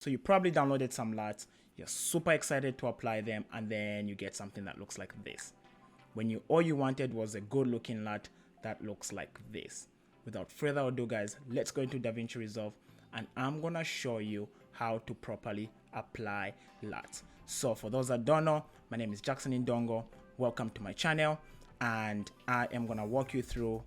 So you probably downloaded some LUTs, you're super excited to apply them, and then you get something that looks like this. When all you wanted was a good looking LUT that looks like this. Without further ado, guys, let's go into Davinci Resolve, and I'm gonna show you how to properly apply LUTs. So for those that don't know, my name is Jackson Indongo. Welcome to my channel, and I am gonna walk you through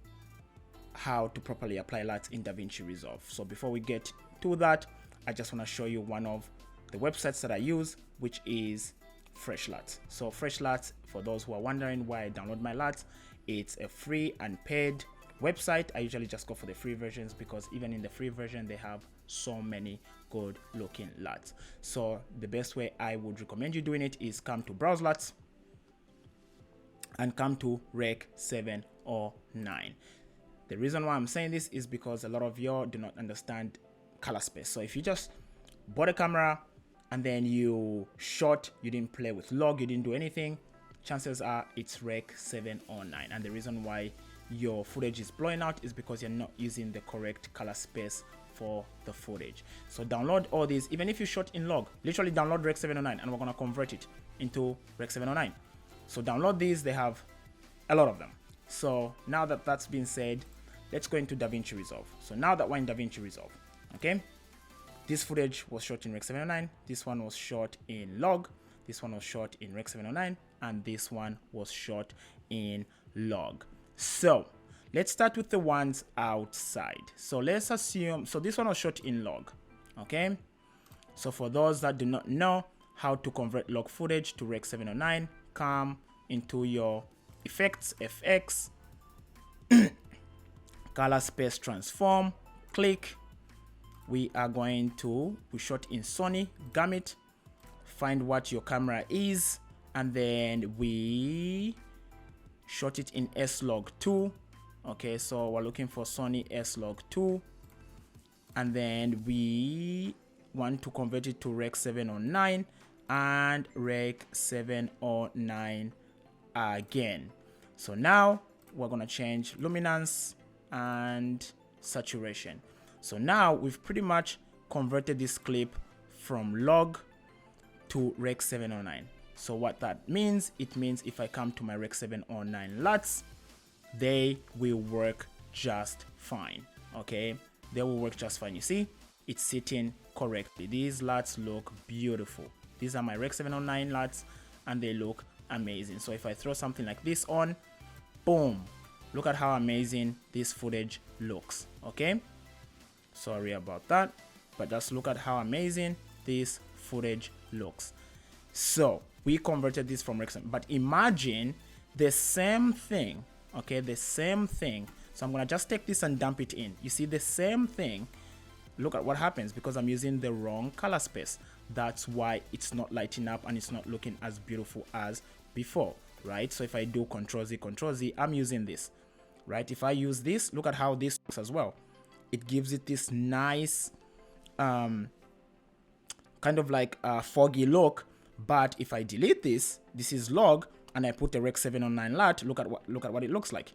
how to properly apply LUTs in Davinci Resolve. So before we get to that, I just want to show you one of the websites that I use, which is Fresh LUTs. So Fresh LUTs, for those who are wondering why I download my LUTs, it's a free and paid website. I usually just go for the free versions because even in the free version they have so many good looking LUTs. So the best way I would recommend you doing it is come to Browse LUTs and come to Rec 7 or 9. The reason why I'm saying this is because a lot of you do not understand color space. So if you just bought a camera and then you shot, you didn't play with log, you didn't do anything, chances are it's Rec 7 or 9. And the reason why your footage is blowing out is because you're not using the correct color space for the footage. So download all these, even if you shot in log, literally download Rec 709 and we're gonna convert it into Rec 709. So download these, they have a lot of them. So now that that's been said, let's go into Davinci Resolve. So now that we're in Davinci Resolve, okay, this footage was shot in Rec 709, this one was shot in log, this one was shot in Rec 709, and this one was shot in log. So let's start with the ones outside. So let's assume, so this one was shot in log, okay? So for those that do not know how to convert log footage to Rec 709, come into your effects, FX, color space transform, click. We are going to, we shot in Sony, gamut, find what your camera is, and then we shot it in S-Log2. Okay, so we're looking for Sony S-Log2, and then we want to convert it to Rec 709 and Rec 709 again. So now we're gonna change luminance and saturation. So now we've pretty much converted this clip from log to Rec 709. So what that means, it means if I come to my Rec 709 LUTs, they will work just fine. Okay, they will work just fine. You see, it's sitting correctly. These LUTs look beautiful. These are my Rec 709 LUTs and they look amazing. So if I throw something like this on, boom, look at how amazing this footage looks. Okay, sorry about that, but just look at how amazing this footage looks. So we converted this from Rec 7, but imagine the same thing, okay, the same thing. So I'm gonna just take this and dump it in. You see the same thing. Look at what happens because I'm using the wrong color space. That's why it's not lighting up and it's not looking as beautiful as before, right? So if I do Control Z, I'm using this, right? If I use this, look at how this looks as well. It gives it this nice kind of like a foggy look. But if I delete this, this is log, and I put a Rec 709 LUT, look at what it looks like.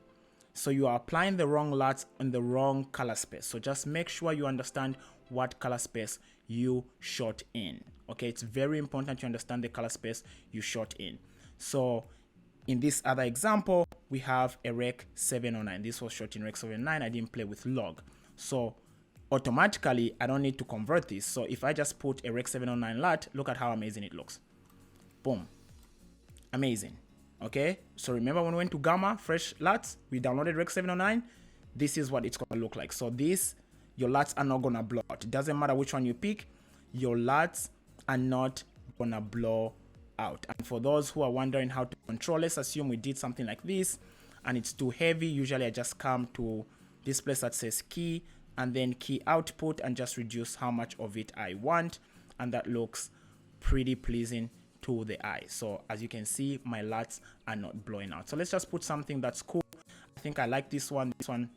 So you are applying the wrong LUTs in the wrong color space. So just make sure you understand what color space you shot in. Okay, it's very important to understand the color space you shot in. So in this other example, we have a Rec 709. This was shot in Rec 709. I didn't play with log. So automatically, I don't need to convert this. So if I just put a Rec 709 LUT, look at how amazing it looks. Boom. Amazing. Okay, so remember when we went to Gamma, Fresh LUTs, we downloaded Rec 709. This is what it's gonna look like. So this, your LUTs are not gonna blow out. It doesn't matter which one you pick, your LUTs are not gonna blow out. And for those who are wondering how to control, let's assume we did something like this and it's too heavy. Usually I just come to this place that says key and then key output and just reduce how much of it I want, and that looks pretty pleasing to the eye. So as you can see, my LUTs are not blowing out. So let's just put something that's cool. I think I like this one. This one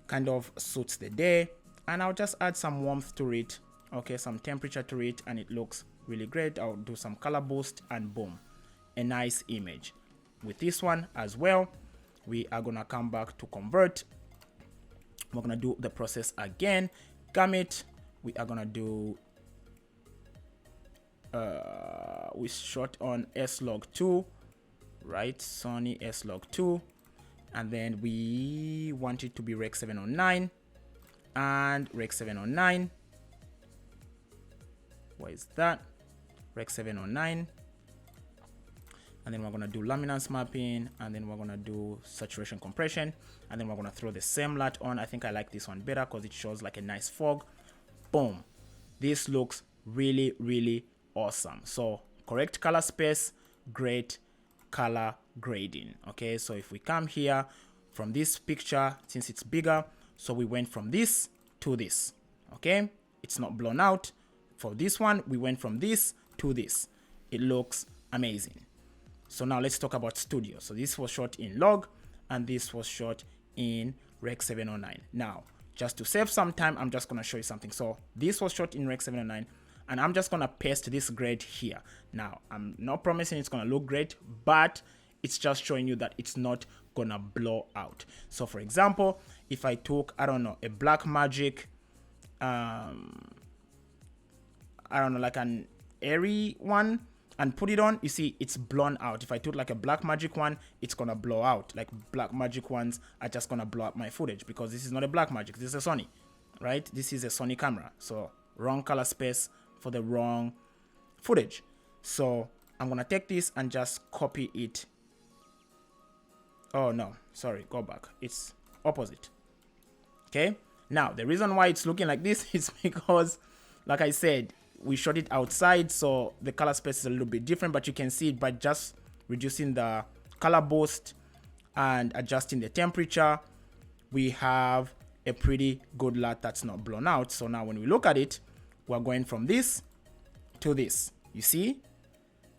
kind of suits the day, and I'll just add some warmth to it, okay, some temperature to it, and it looks really great. I'll do some color boost and boom, a nice image. With this one as well, we are gonna come back to convert. We're gonna do the process again. Gamut, we are gonna do we shot on S-Log2, right? Sony S-Log2, and then we want it to be Rec 709 and Rec 709. Where is that? Rec 709. And then we're going to do luminance mapping, and then we're going to do saturation compression, and then we're going to throw the same LUT on. I think I like this one better because it shows like a nice fog. Boom. This looks really, really awesome. So correct color space, great color grading. Okay, so if we come here from this picture, since it's bigger, so we went from this to this. Okay, it's not blown out. For this one, we went from this to this. It looks amazing. So now let's talk about studio. So this was shot in log, and this was shot in Rec 709. Now, just to save some time, I'm just gonna show you something. So this was shot in Rec 709, and I'm just gonna paste this grade here. Now, I'm not promising it's gonna look great, but it's just showing you that it's not gonna blow out. So for example, if I took, I don't know, a black magic, I don't know, like an airy one, and put it on, you see it's blown out. If I took like a black magic one, it's gonna blow out. Like black magic ones are just gonna blow up my footage because this is not a black magic, this is a Sony, right? This is a Sony camera, so wrong color space for the wrong footage. So I'm gonna take this and just copy it. Oh no, sorry, go back, it's opposite. Okay, now the reason why it's looking like this is because, like I said, we shot it outside, so the color space is a little bit different, but you can see it by just reducing the color boost and adjusting the temperature. We have a pretty good LUT that's not blown out. So now when we look at it, we're going from this to this, you see?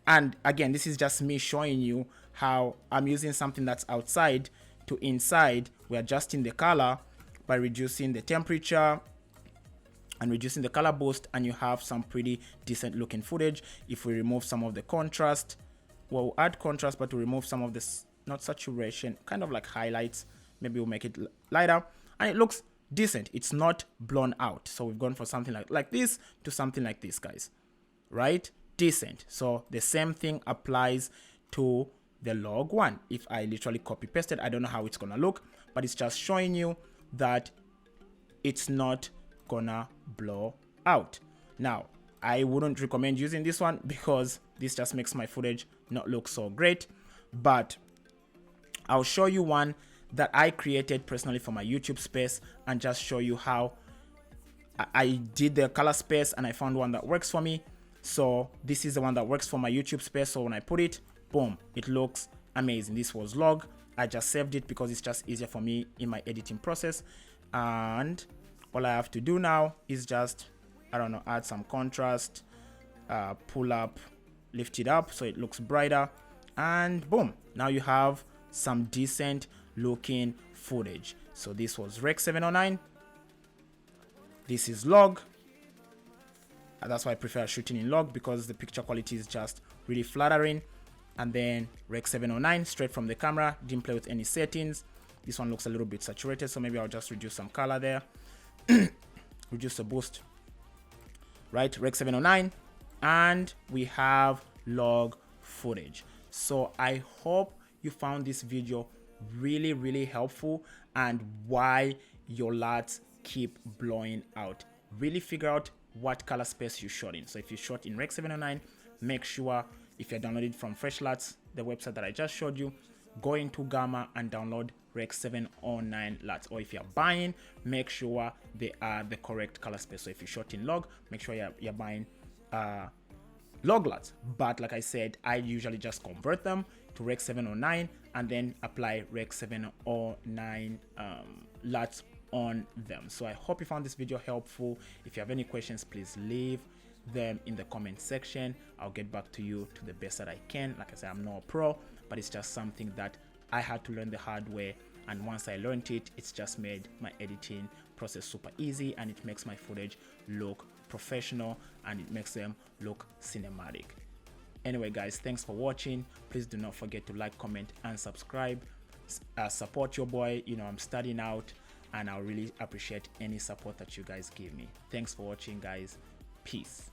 And again, this is just me showing you how I'm using something that's outside to inside. We're adjusting the color by reducing the temperature and reducing the color boost, and you have some pretty decent looking footage. If we remove some of the contrast, well, we'll add contrast, but to remove some of this, not saturation, kind of like highlights, maybe we'll make it lighter, and it looks decent. It's not blown out. So we've gone for something like this to something like this, guys, right? Decent. So the same thing applies to the log one. If I literally copy pasted, I don't know how it's gonna look, but it's just showing you that it's not gonna blow out. Now, I wouldn't recommend using this one because this just makes my footage not look so great, but I'll show you one that I created personally for my YouTube space and just show you how I did the color space and I found one that works for me. So this is the one that works for my YouTube space. So when I put it, boom, it looks amazing. This was log. I just saved it because it's just easier for me in my editing process. And all I have to do now is just, I don't know, add some contrast, pull up, lift it up so it looks brighter, and boom, now you have some decent looking footage. So this was Rec 709. This is log. That's why I prefer shooting in log, because the picture quality is just really flattering. And then Rec 709 straight from the camera, didn't play with any settings. This one looks a little bit saturated, so maybe I'll just reduce some color there. Reduce the boost, right? Rec 709, and we have log footage. So I hope you found this video really helpful, and why your LUTs keep blowing out. Really figure out what color space you shot in. So if you shot in Rec 709, make sure, if you're downloaded from Fresh LUTs, the website that I just showed you, go into Gamma and download Rec 709 LUTs. Or if you're buying, make sure they are the correct color space. So if you shot in log, make sure you're buying log LUTs. But like I said, I usually just convert them to Rec 709 and then apply Rec 709 LUTs on them. So I hope you found this video helpful. If you have any questions, please leave them in the comment section. I'll get back to you to the best that I can. Like I said, I'm not a pro, but it's just something that I had to learn the hard way, and once I learned it, it's just made my editing process super easy, and it makes my footage look professional, and it makes them look cinematic. Anyway guys, thanks for watching. Please do not forget to like, comment, and subscribe. Support your boy. You know, I'm starting out, and I'll really appreciate any support that you guys give me. Thanks for watching, guys. Peace.